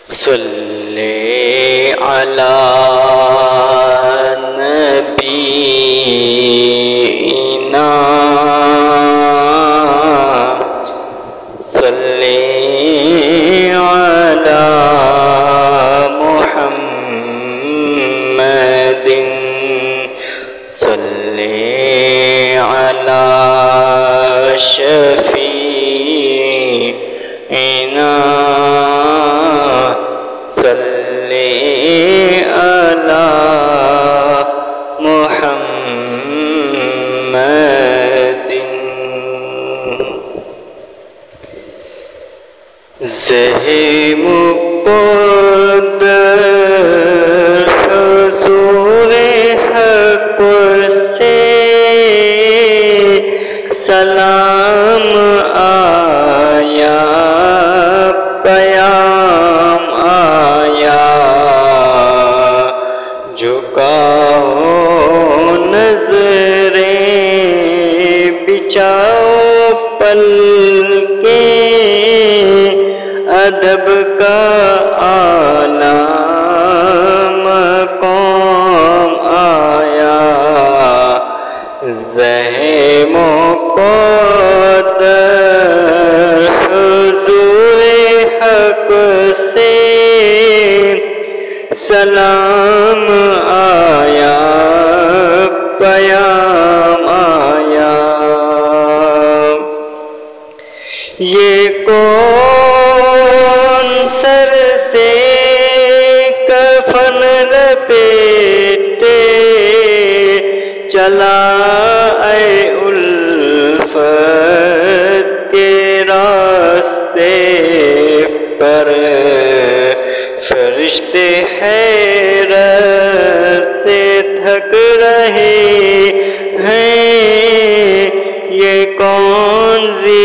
صلی علی نبینا صلی علی محمد صلی علی شفیعنا صلی علی محمد زہی مقدر حضور حق سے سلام آیا پیام آیا جھکاؤ نظریں بچھاؤ پلکیں ادب کا اعلیٰ مقام آیا زہی مقدر حضور حق سے سلام آیا پیام آیا یہ کون سر سے کفن لپیٹے چلا اے الفت کے راستے پر فرشتے حیرت سے تھک رہے ہیں یہ کون ذی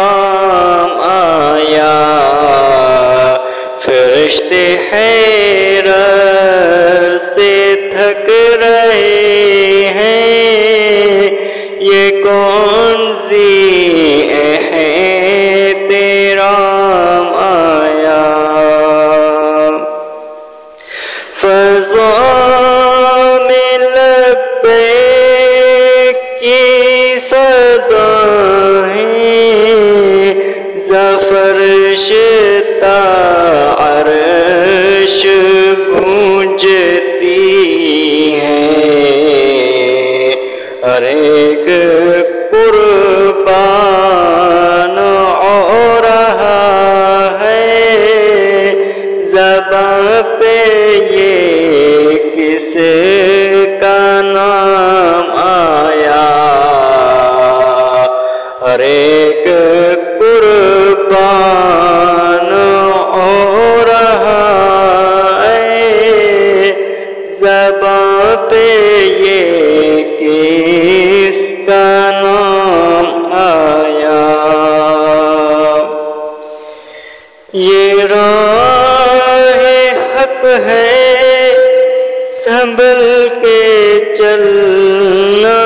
احترام آیا فرشتے حیرت سے تھک رہے ہیں یہ کون ذی احترام آیا فضا میں لبیک کی صدائیں زفرش تا عرش گونجتی ہیں ہر ایک قربان ہو رہا ہے زبان پہ یہ کس کا نام آیا ہر ایک قربان ہو رہا ہے زبان پہ یہ کس کا نام آیا یہ راہ حق ہے سنبھل کے چلنا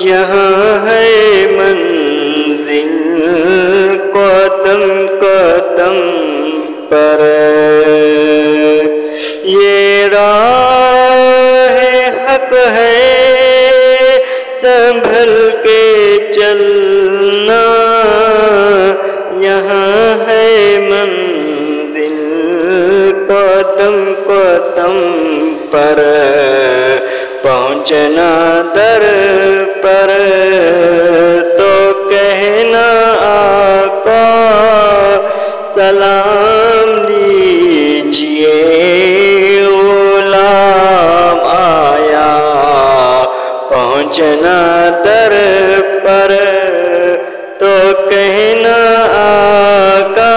یہاں ہے منزل قدم قدم پر یہ راہ حق ہے سنبھل کے چلنا یہاں ہے منزل قدم قدم پر پہنچنا در پر تو کہنا آقا سلام لیجئے غلام آیا پہنچنا در پر تو کہنا آقا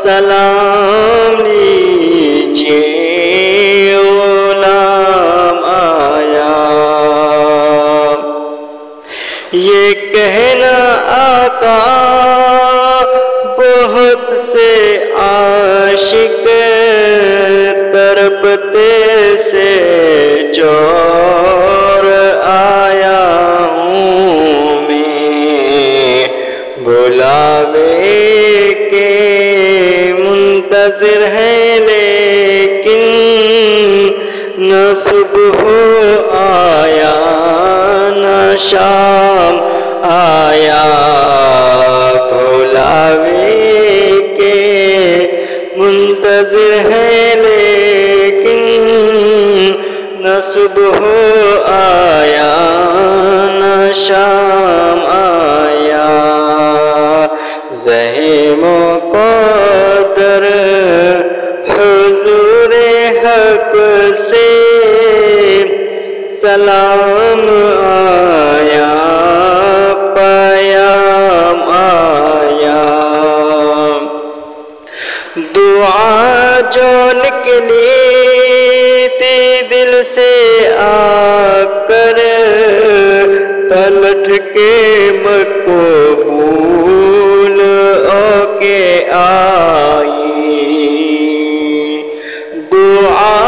سلام لیجئے غلام آیا یہ کہنا آقا بہت سے عاشق تربتے سے جور آیا ہوں میں بلاوے کے منتظر ہیں لیکن نہ صبح آیا نہ شام آیا. بلاوے کے منتظر ہیں لیکن نہ صبح آیا نہ شام آیا. زحیم و قدر حضور حق سے سلام آیا پیام آیا. دعا جو نکلی تھی دل سے آ کر پلٹ کے مقبول ہو کے آئی. دعا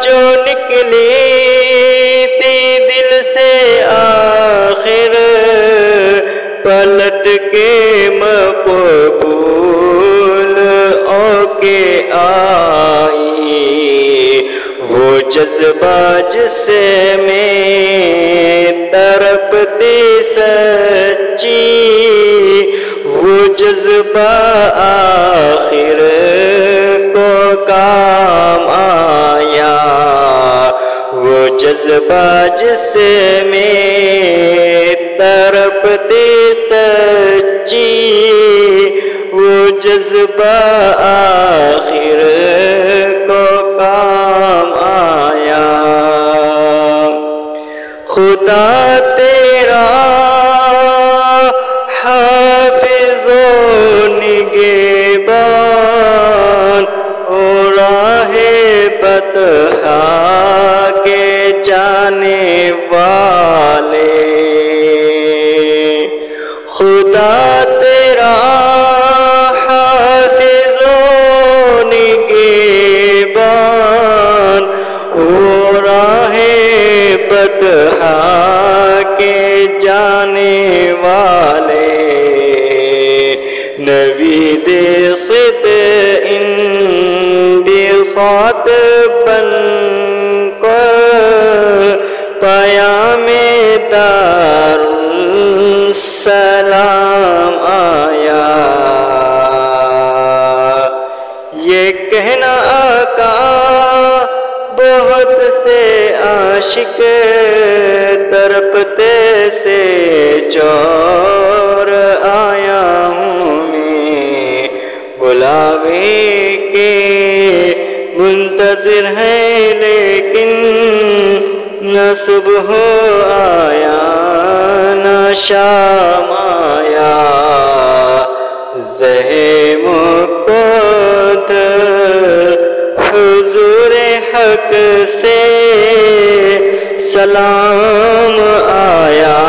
جو نکلی تھی دل سے آخر پلٹ کے مقبول ہو کے آئی. وہ جذبہ جس میں تڑپتی سچی وہ جذبہ آخر کو کام آیا. وہ جذبہ جس میں تڑپتی سچی وہ جذبہ آخر کو کام آیا. خدا تیرا حافظ و نگہبان او راہ بطحا کے جانے والے. خدا تیرا حافظ و نگہبان او راہ بطحا کے جانے والے. نوید صد انبساط بن کر پیام دارالسلام آیا. یہ کہنا آقا بہت سے عاشق تڑپتے سے چور آیا ہوں میں. بلاوے کے منتظر ہیں لیکن نہ صبح آیا نہ شام آیا. زحیم و قدر حضور حق سے سلام آیا